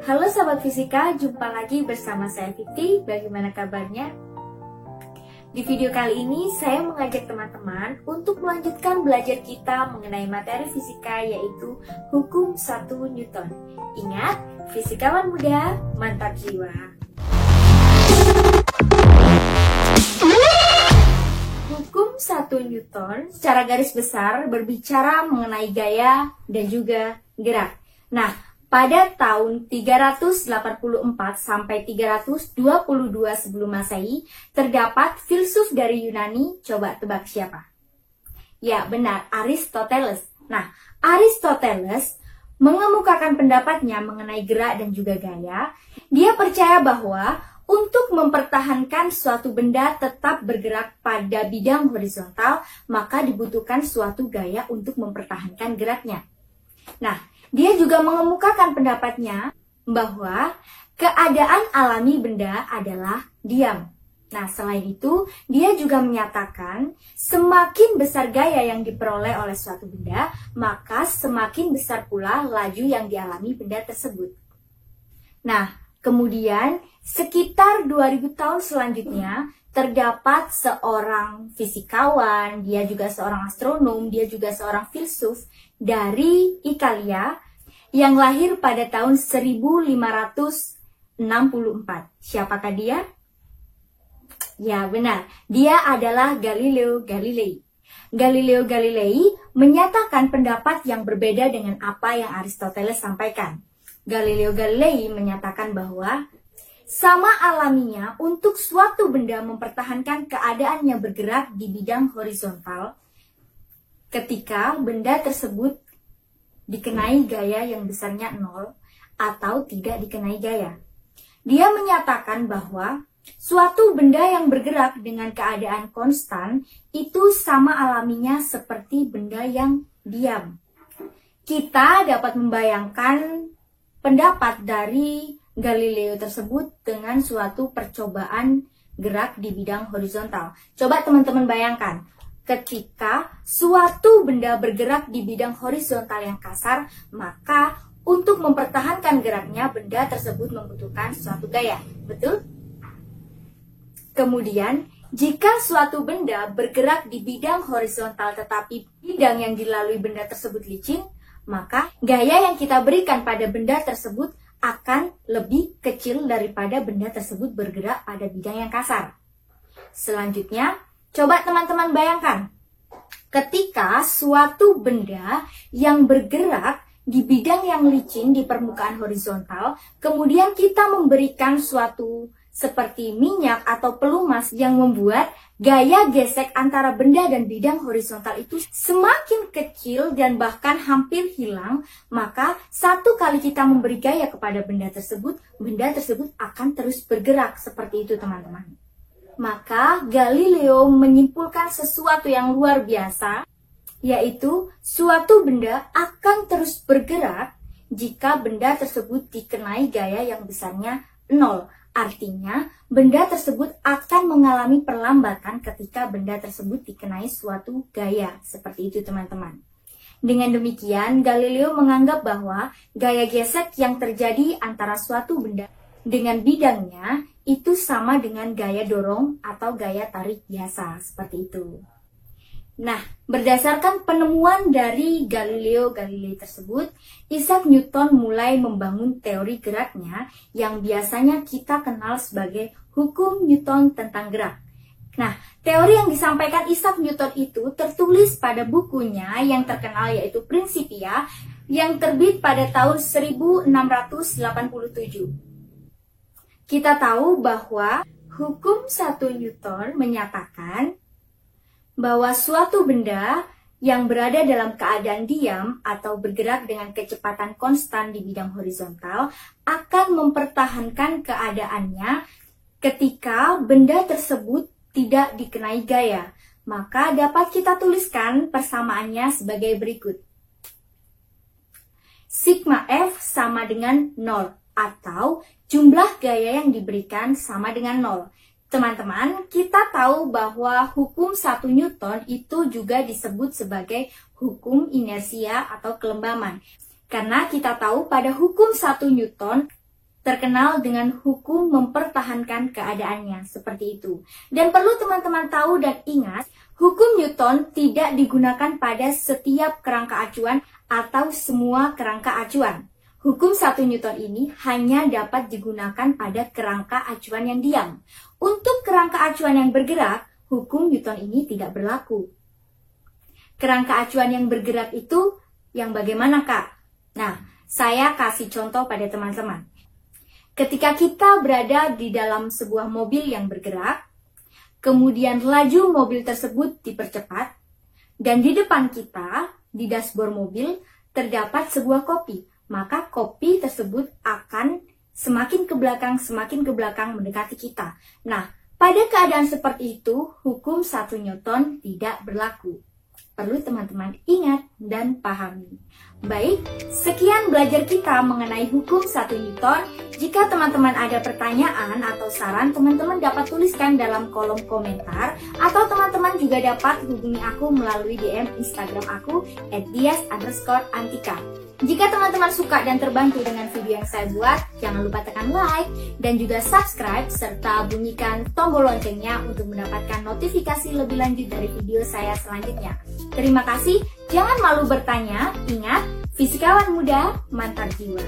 Halo sahabat fisika, jumpa lagi bersama saya Fitri. Bagaimana kabarnya? Di video kali ini saya mengajak teman-teman untuk melanjutkan belajar kita mengenai materi fisika, yaitu hukum 1 Newton. Ingat, fisikawan muda, mantap jiwa. Hukum 1 Newton secara garis besar berbicara mengenai gaya dan juga gerak. Nah, pada tahun 384 sampai 322 sebelum Masehi, terdapat filsuf dari Yunani. Coba tebak siapa? Ya, benar, Aristoteles. Nah, Aristoteles mengemukakan pendapatnya mengenai gerak dan juga gaya. Dia percaya bahwa untuk mempertahankan suatu benda tetap bergerak pada bidang horizontal, maka dibutuhkan suatu gaya untuk mempertahankan geraknya. Nah, dia juga mengemukakan pendapatnya bahwa keadaan alami benda adalah diam. Nah, selain itu, dia juga menyatakan semakin besar gaya yang diperoleh oleh suatu benda, maka semakin besar pula laju yang dialami benda tersebut. Nah, kemudian sekitar 2000 tahun selanjutnya, terdapat seorang fisikawan, dia juga seorang astronom, dia juga seorang filsuf dari Italia yang lahir pada tahun 1564. Siapakah dia? Ya, benar. Dia adalah Galileo Galilei. Galileo Galilei menyatakan pendapat yang berbeda dengan apa yang Aristoteles sampaikan. Galileo Galilei menyatakan bahwa sama alaminya untuk suatu benda mempertahankan keadaannya bergerak di bidang horizontal ketika benda tersebut dikenai gaya yang besarnya 0 atau tidak dikenai gaya. Dia menyatakan bahwa suatu benda yang bergerak dengan keadaan konstan itu sama alaminya seperti benda yang diam. Kita dapat membayangkan pendapat dari Galileo tersebut dengan suatu percobaan gerak di bidang horizontal. Coba teman-teman bayangkan, ketika suatu benda bergerak di bidang horizontal yang kasar, maka untuk mempertahankan geraknya, benda tersebut membutuhkan suatu gaya. Betul? Kemudian, jika suatu benda bergerak di bidang horizontal tetapi bidang yang dilalui benda tersebut licin, maka gaya yang kita berikan pada benda tersebut akan lebih kecil daripada benda tersebut bergerak pada bidang yang kasar. Selanjutnya, coba teman-teman bayangkan, ketika suatu benda yang bergerak di bidang yang licin di permukaan horizontal, kemudian kita memberikan suatu seperti minyak atau pelumas yang membuat gaya gesek antara benda dan bidang horizontal itu semakin kecil dan bahkan hampir hilang, maka satu kali kita memberi gaya kepada benda tersebut akan terus bergerak seperti itu, teman-teman. Maka Galileo menyimpulkan sesuatu yang luar biasa, yaitu suatu benda akan terus bergerak jika benda tersebut dikenai gaya yang besarnya 0. Artinya, benda tersebut akan mengalami perlambatan ketika benda tersebut dikenai suatu gaya. Seperti itu, teman-teman. Dengan demikian, Galileo menganggap bahwa gaya gesek yang terjadi antara suatu benda dengan bidangnya itu sama dengan gaya dorong atau gaya tarik biasa. Seperti itu. Nah, berdasarkan penemuan dari Galileo Galilei tersebut, Isaac Newton mulai membangun teori geraknya yang biasanya kita kenal sebagai hukum Newton tentang gerak. Nah, teori yang disampaikan Isaac Newton itu tertulis pada bukunya yang terkenal yaitu Principia yang terbit pada tahun 1687. Kita tahu bahwa hukum 1 Newton menyatakan bahwa suatu benda yang berada dalam keadaan diam atau bergerak dengan kecepatan konstan di bidang horizontal akan mempertahankan keadaannya ketika benda tersebut tidak dikenai gaya. Maka dapat kita tuliskan persamaannya sebagai berikut. Sigma F sama dengan 0 atau jumlah gaya yang diberikan sama dengan 0. Teman-teman, kita tahu bahwa hukum 1 Newton itu juga disebut sebagai hukum inersia atau kelembaman. Karena kita tahu pada hukum 1 Newton, terkenal dengan hukum mempertahankan keadaannya, seperti itu. Dan perlu teman-teman tahu dan ingat, hukum Newton tidak digunakan pada setiap kerangka acuan atau semua kerangka acuan. Hukum 1 Newton ini hanya dapat digunakan pada kerangka acuan yang diam. Untuk kerangka acuan yang bergerak, hukum Newton ini tidak berlaku. Kerangka acuan yang bergerak itu yang bagaimana, Kak? Nah, saya kasih contoh pada teman-teman. Ketika kita berada di dalam sebuah mobil yang bergerak, kemudian laju mobil tersebut dipercepat, dan di depan kita, di dashboard mobil, terdapat sebuah kopi. Maka kopi tersebut akan semakin ke belakang mendekati kita. Nah, pada keadaan seperti itu, hukum 1 Newton tidak berlaku. Perlu teman-teman ingat dan pahami. Baik, sekian belajar kita mengenai hukum 1 Newton. Jika teman-teman ada pertanyaan atau saran, teman-teman dapat tuliskan dalam kolom komentar, atau teman-teman juga dapat hubungi aku melalui DM Instagram aku @dias_antika. Jika teman-teman suka dan terbantu dengan video yang saya buat, jangan lupa tekan like dan juga subscribe serta bunyikan tombol loncengnya untuk mendapatkan notifikasi lebih lanjut dari video saya selanjutnya. Terima kasih, jangan malu bertanya, ingat, fisikawan muda, mantap jiwa.